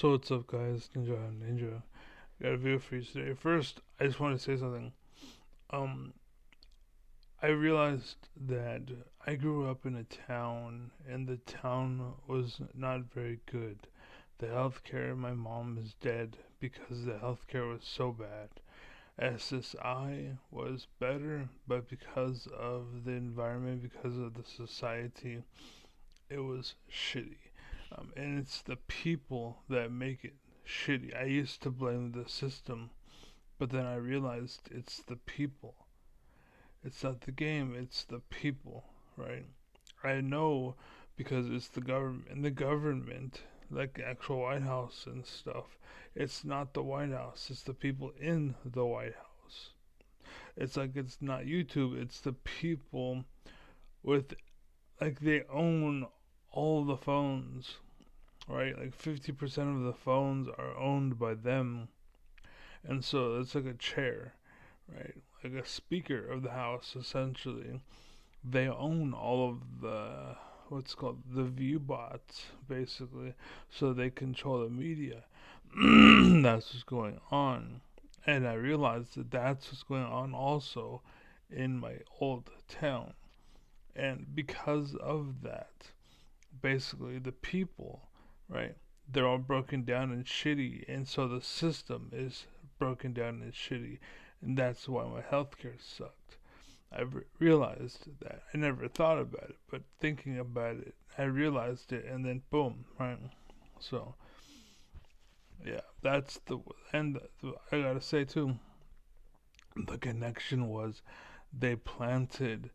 So what's up, guys? Ninja. Got a video for you today. First, I just want to say something. Um, I realized that I grew up in a town, and the town was not very good. The healthcare, my mom is dead because the healthcare was so bad. SSI was better, but because of the environment, because of the society, it was shitty. And it's the people that make it shitty. I used to blame the system, but then I realized it's the people. It's not the game, it's the people, right? I know because it's the government. And the government, like the actual White House and stuff, it's not the White House, it's the people in the White House. It's like it's not YouTube, it's the people with, like, they own all the phones, right? Like 50% of the phones are owned by them. And so it's like a chair, right? Like a speaker of the house, essentially. They own all of the, what's called the view bots, basically. So they control the media. That's what's going on. And I realized that that's what's going on also in my old town. And because of that, basically the people, right? They're all broken down and shitty, and so the system is broken down and shitty, and that's why my healthcare sucked. Realized that. I never thought about it, but thinking about it, I realized it, and then boom, right? So yeah, that's the and I gotta say too, the connection was they planted,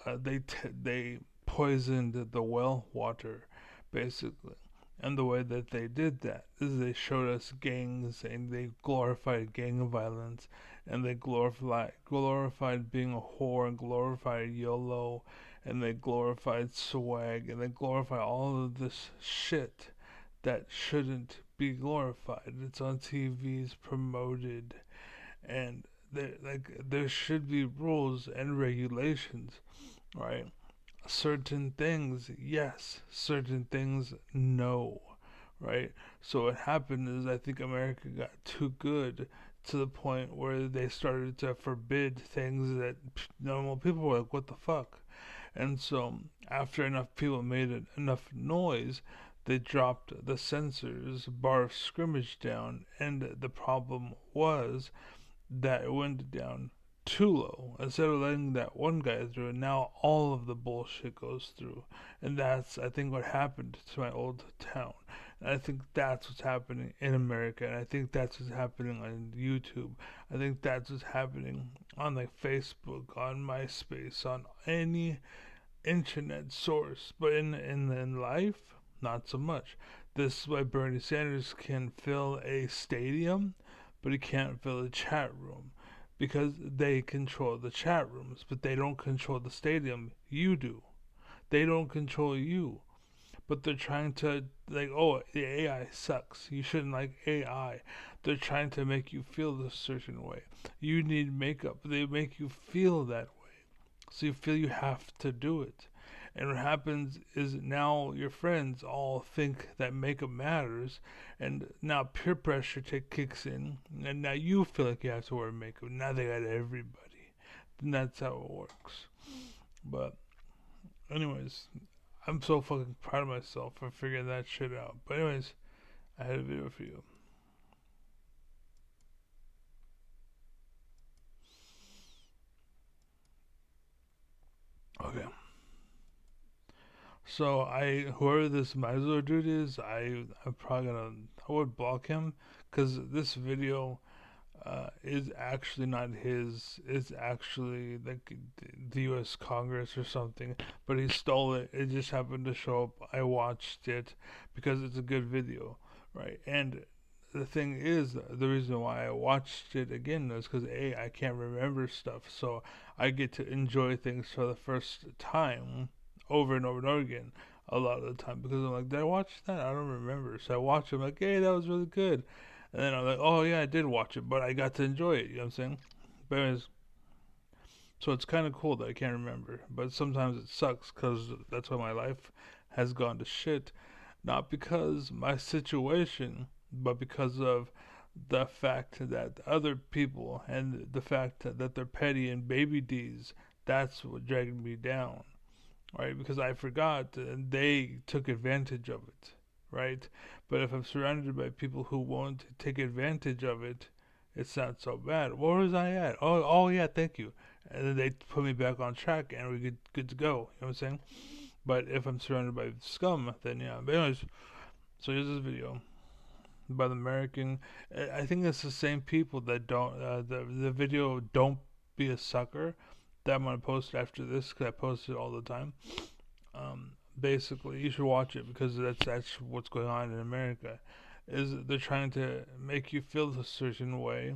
they poisoned the well water, basically. And the way that they did that is they showed us gangs and they glorified gang violence and they glorified being a whore and glorified YOLO and they glorified swag and they glorified all of this shit that shouldn't be glorified. It's on TV's promoted and there should be rules and regulations, right? Certain things, yes. Certain things, no. Right? So what happened is I think America got too good to the point where they started to forbid things that normal people were like, what the fuck? And so after enough people made enough noise, they dropped the censors bar of scrimmage down, and the problem was that it went down too low. Instead of letting that one guy through, and now all of the bullshit goes through. And that's, I think, what happened to my old town. And I think that's what's happening in America. And I think that's what's happening on YouTube. I think that's what's happening on like Facebook, on MySpace, on any internet source. But in life, not so much. This is why Bernie Sanders can fill a stadium, but he can't fill a chat room because they control the chat rooms, but they don't control the stadium. You do. They don't control you, but they're trying to, like, oh, the AI sucks. You shouldn't like AI. They're trying to make you feel this certain way. You need makeup. They make you feel that way, so you feel you have to do it. And what happens is now your friends all think that makeup matters, and now peer pressure kicks in, and now you feel like you have to wear makeup. Now they got everybody. And that's how it works. But, anyways, I'm so fucking proud of myself for figuring that shit out. But, anyways, I had a video for you. Okay. So whoever this Mazur dude is, I'm probably gonna, I would block him, cause this video is actually not his. It's actually like the U.S. Congress or something. But he stole it. It just happened to show up. I watched it because it's a good video, right? And the thing is, the reason why I watched it again is because I can't remember stuff, so I get to enjoy things for the first time over and over and over again. A lot of the time because I'm like, did I watch that? I don't remember. So I watch it. I'm like, hey, that was really good. And then I'm like, oh yeah, I did watch it, but I got to enjoy it. You know what I'm saying? But anyways, so it's kind of cool that I can't remember. But sometimes it sucks because that's why my life has gone to shit. not because my situation, but because of the fact that other people and the fact that they're petty and baby D's, that's what dragged me down, right? Because I forgot and they took advantage of it, right? But if I'm surrounded by people who won't take advantage of it, it's not so bad. Where was I at? Oh yeah, thank you. And then they put me back on track and we're good to go. You know what I'm saying? But if I'm surrounded by scum, then yeah. But anyways, so here's this video by the American. I think it's the same people that don't. The video "Don't Be a Sucker" that I'm gonna post after this because I post it all the time. Basically, you should watch it because that's what's going on in America. Is they're trying to make you feel a certain way,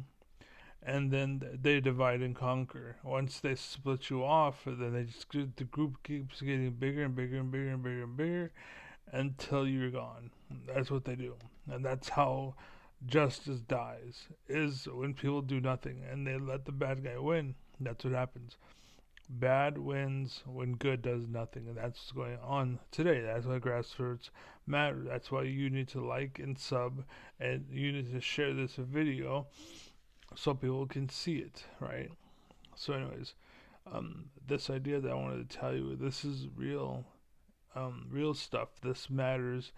and then they divide and conquer. Once they split you off, then the group keeps getting bigger and bigger and bigger and bigger and bigger until you're gone. That's what they do, and that's how justice dies. Is when people do nothing and they let the bad guy win. That's what happens. Bad wins when good does nothing, and that's what's going on today. That's why grassroots matter. That's why you need to like and sub, and you need to share this video so people can see it, right? So, anyways, this idea that I wanted to tell you, this is real stuff. This matters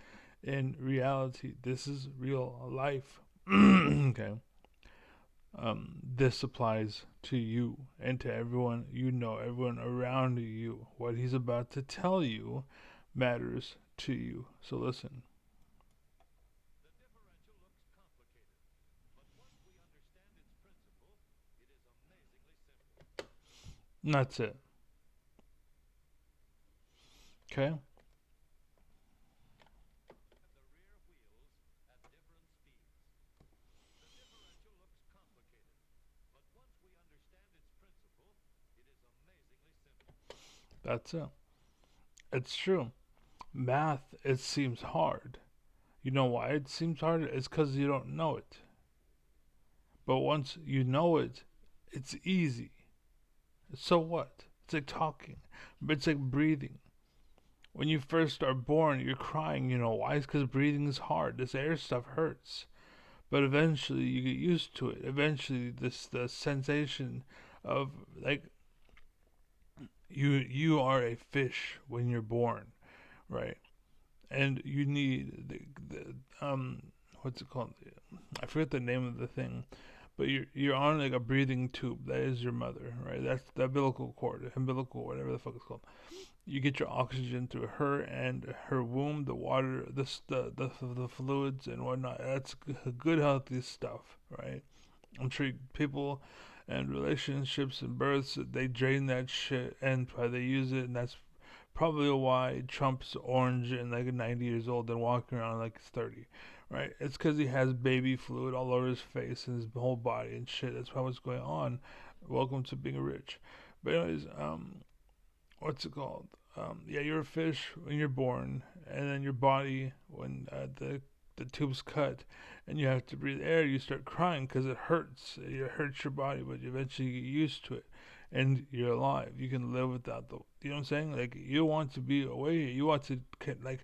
in reality. This is real life. Okay. This applies to you and to everyone you know, everyone around you. What he's about to tell you matters to you. So listen. And that's it. Okay? That's it. It's true. Math, it seems hard. You know why it seems hard? It's because you don't know it. But once you know it, it's easy. So what? It's like talking, but it's like breathing. When you first are born, you're crying. You know why? It's because breathing is hard. This air stuff hurts. But eventually, you get used to it. Eventually, the sensation of like you are a fish when you're born, right? And you need the what's it called? I forget the name of the thing, but you're on like a breathing tube. That is your mother, right? That's the umbilical cord, umbilical, whatever the fuck it's called. You get your oxygen through her and her womb, the water, the fluids and whatnot. That's good, healthy stuff, right? I'm sure people and relationships and births they drain that shit and they use it, and that's probably why Trump's orange and like 90 years old and walking around like he's 30, right? It's because he has baby fluid all over his face and his whole body and shit. That's probably what's going on. Welcome to being rich. But anyways, what's it called? Yeah, you're a fish when you're born, and then your body when the tube's cut, and you have to breathe air. You start crying because it hurts. It hurts your body, but you eventually get used to it, and you're alive. You can live without the. You know what I'm saying? Like you want to be away. You want to like.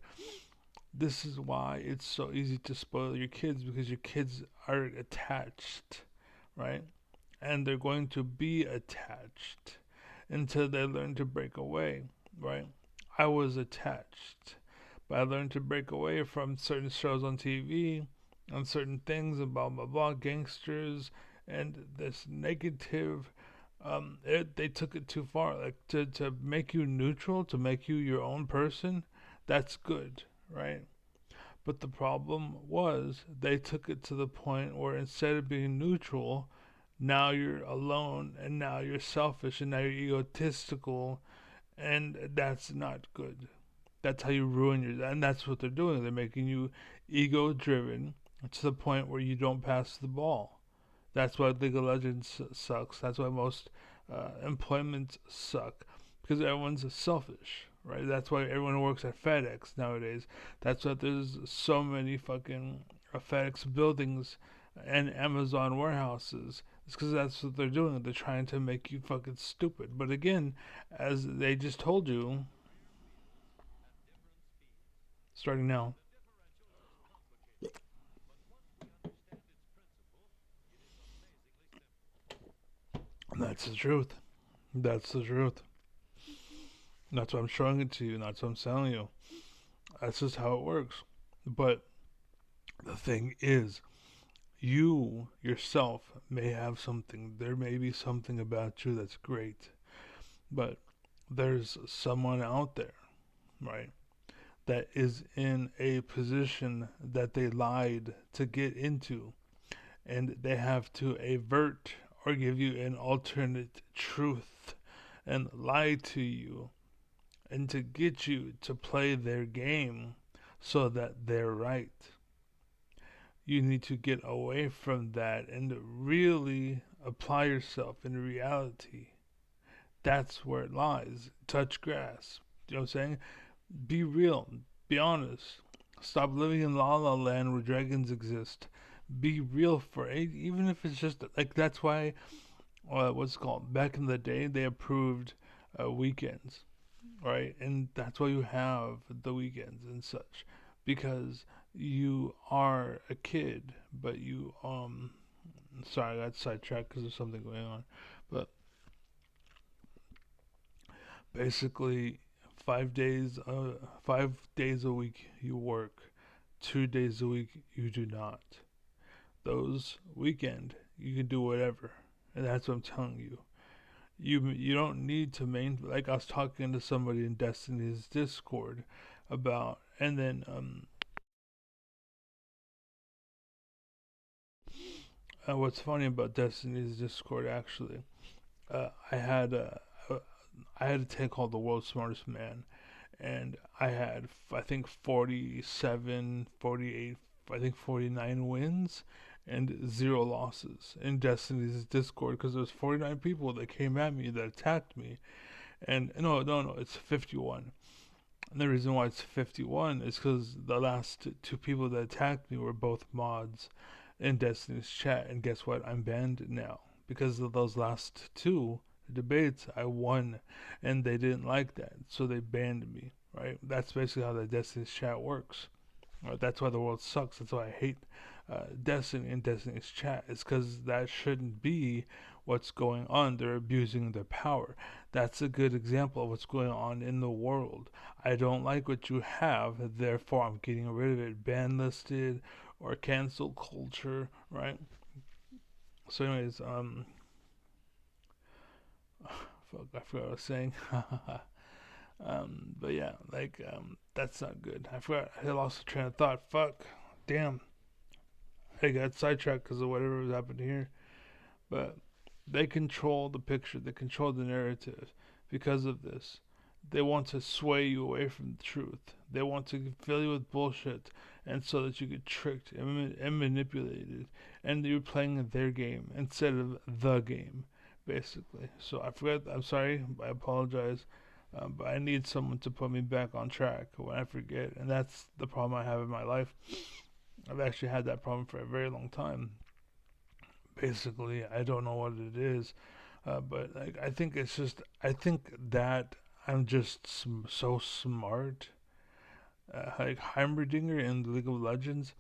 This is why it's so easy to spoil your kids because your kids are attached, right? And they're going to be attached until they learn to break away, right? I was attached, but I learned to break away from certain shows on TV and certain things and blah blah blah, gangsters and this negative. They took it too far, like to make you neutral, to make you your own person. That's good, right? But the problem was they took it to the point where instead of being neutral, now you're alone and now you're selfish and now you're egotistical, and that's not good. That's how you ruin your, and that's what they're doing. They're making you ego driven to the point where you don't pass the ball. That's why League of Legends sucks. That's why most employments suck because everyone's selfish, right? That's why everyone works at FedEx nowadays. That's why there's so many fucking FedEx buildings and Amazon warehouses. It's because that's what they're doing. They're trying to make you fucking stupid. But again, as they just told you, starting now. That's the truth. That's the truth. That's why I'm showing it to you. That's what I'm telling you. That's just how it works. But the thing is, you yourself may have something. There may be something about you that's great. But there's someone out there, right, that is in a position that they lied to get into, and they have to avert or give you an alternate truth and lie to you and to get you to play their game so that they're right. You need to get away from that and really apply yourself in reality. That's where it lies. Touch grass. You know what I'm saying? Be real. Be honest. Stop living in La La Land where dragons exist. Be real for it, even if it's just like that's why what's it called back in the day they approved weekends, right? And that's why you have the weekends and such because you are a kid, but you sorry I got sidetracked because there's something going on, but basically 5 days a week you work, 2 days a week you do not. Those weekend you can do whatever, and that's what I'm telling you. You don't need to main like I was talking to somebody in Destiny's Discord about, and then what's funny about Destiny's Discord actually, I had I had a take called the World's Smartest Man, and I had I think 47, 48, I think 49 wins and zero losses in Destiny's Discord because there was 49 people that came at me that attacked me, and no, it's 51. And the reason why it's 51 is because the last two people that attacked me were both mods in Destiny's chat, and guess what? I'm banned now because of those last two debates. I won, and they didn't like that, so they banned me. Right? That's basically how the Destiny's chat works. Right? That's why the world sucks. That's why I hate Destiny and Destiny's chat. It's because that shouldn't be what's going on. They're abusing their power. That's a good example of what's going on in the world. I don't like what you have, therefore I'm getting rid of it. Ban listed or cancel culture, right? So, anyways, fuck, I forgot what I was saying. But yeah, like, that's not good. I forgot. I lost the train of thought. Fuck, damn. I got sidetracked because of whatever was happening here. But they control the picture. They control the narrative because of this. They want to sway you away from the truth. They want to fill you with bullshit, and so that you get tricked and manipulated, and you're playing their game instead of the game, basically. So I forgot. I'm sorry. I apologize. But I need someone to put me back on track when I forget, and that's the problem I have in my life. I've actually had that problem for a very long time. Basically, I don't know what it is, but like I think it's just I think that I'm just so smart. Like Heimerdinger in League of Legends,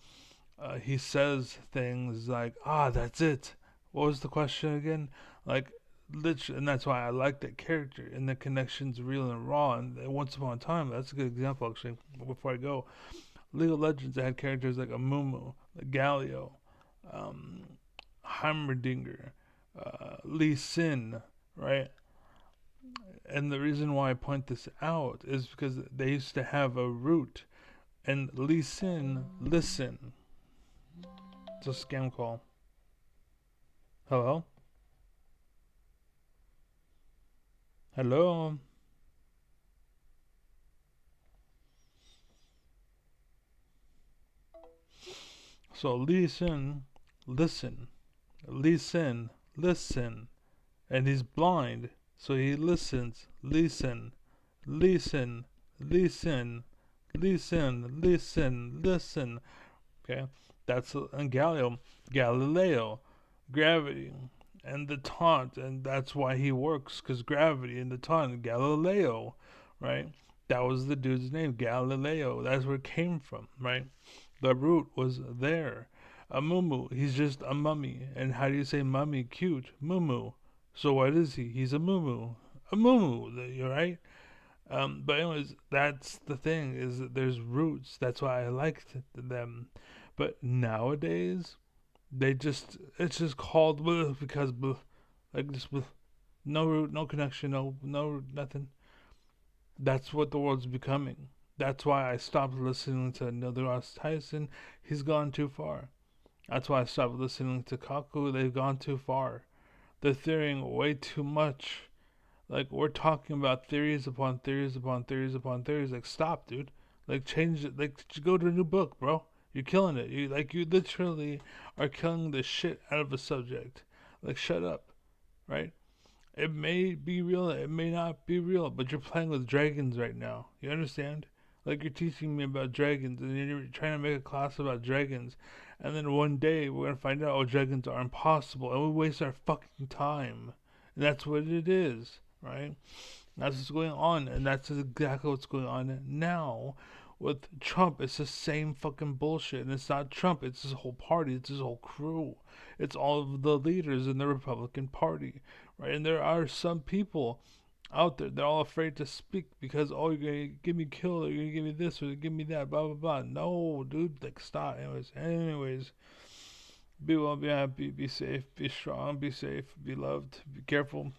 he says things like, "Ah, that's it." What was the question again? Like, literally, and that's why I like that character and the connection's real and raw. And Once Upon a Time, that's a good example actually. Before I go, League of Legends had characters like Amumu, like Galio, um, Heimerdinger, Lee Sin, right? And the reason why I point this out is because they used to have a root, and Lee Sin, listen. It's a scam call. Hello? Hello? So Lee Sin, listen. Lee Sin, listen. And he's blind, so he listens. Listen, listen, listen, listen, listen, listen. Okay, that's and Galileo, gravity, and the taunt, and that's why he works, cause gravity and the taunt, Galileo, right? That was the dude's name, Galileo. That's where it came from, right? The root was there. A mumu, he's just a mummy. And how do you say mummy? Cute, mumu, So what is he? He's a moo a moo. You're right. But anyways, that's the thing is that there's roots. That's why I liked them. But nowadays, they just it's just called bleh because bleh, like just bleh. No root, no connection, no nothing. That's what the world's becoming. That's why I stopped listening to Neil deGrasse Tyson. He's gone too far. That's why I stopped listening to Kaku. They've gone too far. They're theorying way too much. Like we're talking about theories upon theories upon theories upon theories. Like stop, dude. Like change it. Like go to a new book, bro. You're killing it. You literally are killing the shit out of a subject. Like shut up, right? It may be real, it may not be real, but you're playing with dragons right now. You understand? Like you're teaching me about dragons, and you're trying to make a class about dragons, and then one day we're gonna find out, oh, dragons are impossible, and we waste our fucking time. And that's what it is, right? That's what's going on, and that's exactly what's going on now with Trump. It's the same fucking bullshit, and it's not Trump. It's his whole party. It's his whole crew. It's all of the leaders in the Republican Party, right? And there are some people out there. They're all afraid to speak because oh, you're gonna get me killed, or you're gonna give me this, or give me that, blah blah blah. No, dude, like stop. Anyways, be well, be happy, be safe, be strong, be safe, be loved, be careful.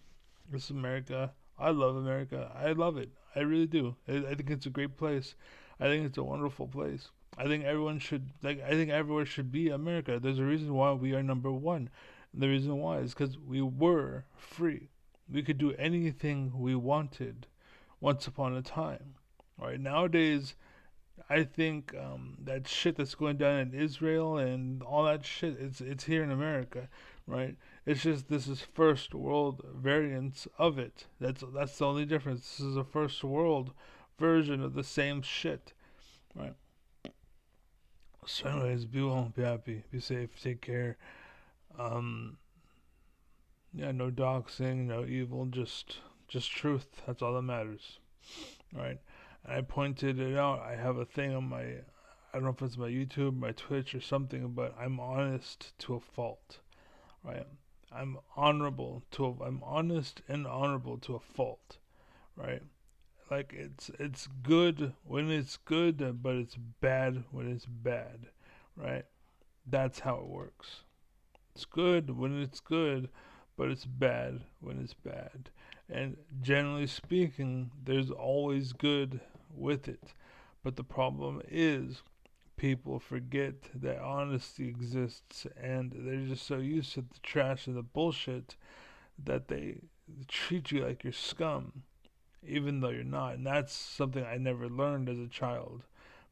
This is America. I love America. I love it. I really do. I think it's a great place. I think it's a wonderful place. I think everyone should like. I think everywhere should be America. There's a reason why we are number one. And the reason why is because we were free. We could do anything we wanted once upon a time. Right nowadays, I think that shit that's going down in Israel and all that shit, it's here in America, right? It's just this is first world variants of it. That's the only difference. This is a first world version of the same shit, right? So, anyways, be well, be happy, be safe, take care. Um, yeah, no doxing, no evil, just truth. That's all that matters, right? And I pointed it out. I have a thing on my, I don't know if it's my YouTube, my Twitch, or something, but I'm honest to a fault, right? I'm honest and honorable to a fault, right? Like it's good when it's good, but it's bad when it's bad, right? That's how it works. It's good when it's good, but it's bad when it's bad. And generally speaking, there's always good with it. But the problem is, people forget that honesty exists and they're just so used to the trash and the bullshit that they treat you like you're scum, even though you're not. And that's something I never learned as a child.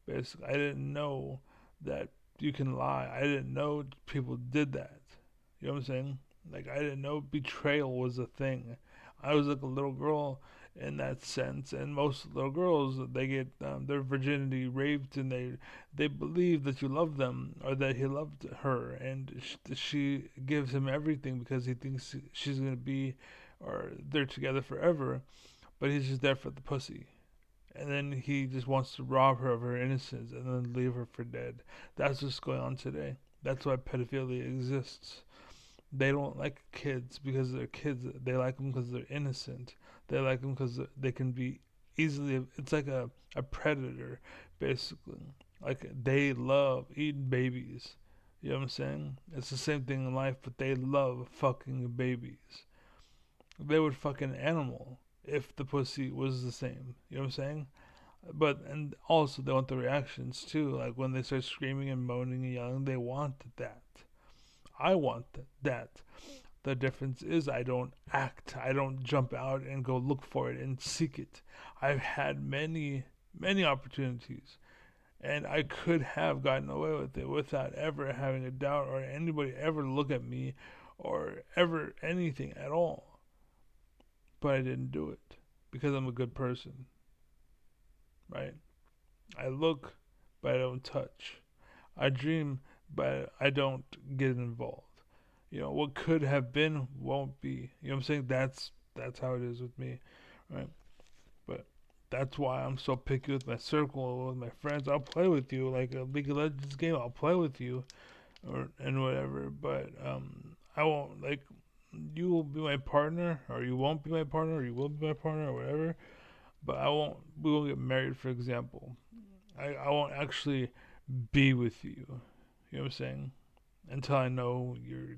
Basically, I didn't know that you can lie. I didn't know people did that. You know what I'm saying? Like I didn't know betrayal was a thing. I was like a little girl in that sense, and most little girls they get their virginity raped, and they believe that you love them or that he loved her, and she gives him everything because he thinks she's gonna be or they're together forever, but he's just there for the pussy. And then he just wants to rob her of her innocence and then leave her for dead. That's what's going on today. That's why pedophilia exists. They don't like kids because they're kids. They like them because they're innocent. They like them because they can be easily. It's like a predator, basically. Like they love eating babies. You know what I'm saying? It's the same thing in life, but they love fucking babies. They would fuck an animal if the pussy was the same. You know what I'm saying? But and also they want the reactions too. Like when they start screaming and moaning and yelling, they want that. I want that. The difference is I don't act. I don't jump out and go look for it and seek it. I've had many opportunities, and I could have gotten away with it without ever having a doubt or anybody ever look at me or ever anything at all. But I didn't do it because I'm a good person, right? I look, but I don't touch. I dream, but I don't get involved. What could have been won't be. You know what I'm saying? That's how it is with me, right? But that's why I'm so picky with my circle, with my friends. I'll play with you like a League of Legends game. I'll play with you, or and whatever. But I won't like you will be my partner, or you won't be my partner, or you will be my partner, or whatever. But I won't. We won't get married, for example. I won't actually be with you. You know what I'm saying? Until I know you're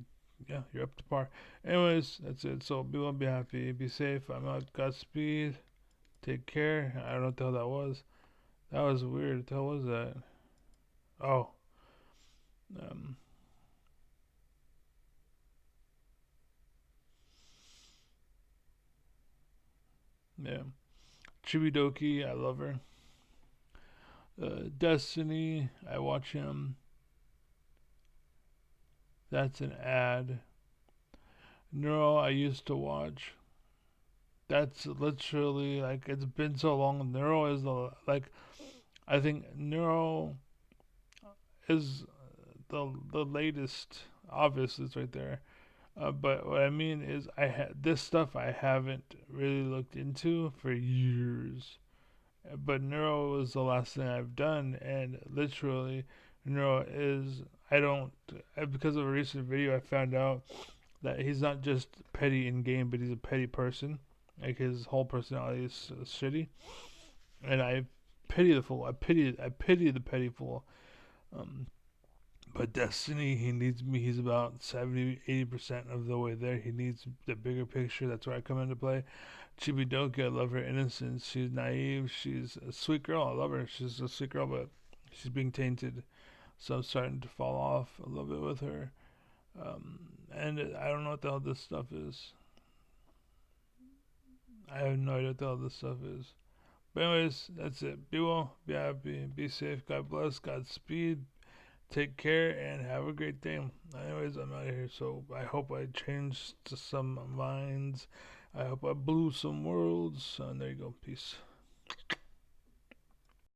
up to par. Anyways, that's it. So be well, be happy, be safe. I'm out. Godspeed. Take care. I don't know what the hell that was. That was weird. What the hell was that? Oh, um, yeah. Chibidoki, I love her. Destiny, I watch him. That's an ad. Neuro, I used to watch. That's literally like it's been so long. Neuro is the like I think Neuro is the latest. Obviously, it's right there. But what I mean is, this stuff I haven't really looked into for years. But Neuro was the last thing I've done, and literally, Neuro is I don't because of a recent video I found out that he's not just petty in game, but he's a petty person. Like his whole personality is shitty, and I pity the fool. I pity the petty fool. Um, but Destiny, he needs me. He's about 70, 80% of the way there. He needs the bigger picture. That's where I come into play. Chibidoki, I love her innocence. She's naive. She's a sweet girl. I love her. She's a sweet girl, but she's being tainted. So I'm starting to fall off a little bit with her. And I don't know what the hell this stuff is. I have no idea what the hell this stuff is. But anyways, that's it. Be well, be happy, be safe. God bless, Godspeed. Take care and have a great day. Anyways, I'm out of here. So I hope I changed some minds. I hope I blew some worlds. And there you go. Peace.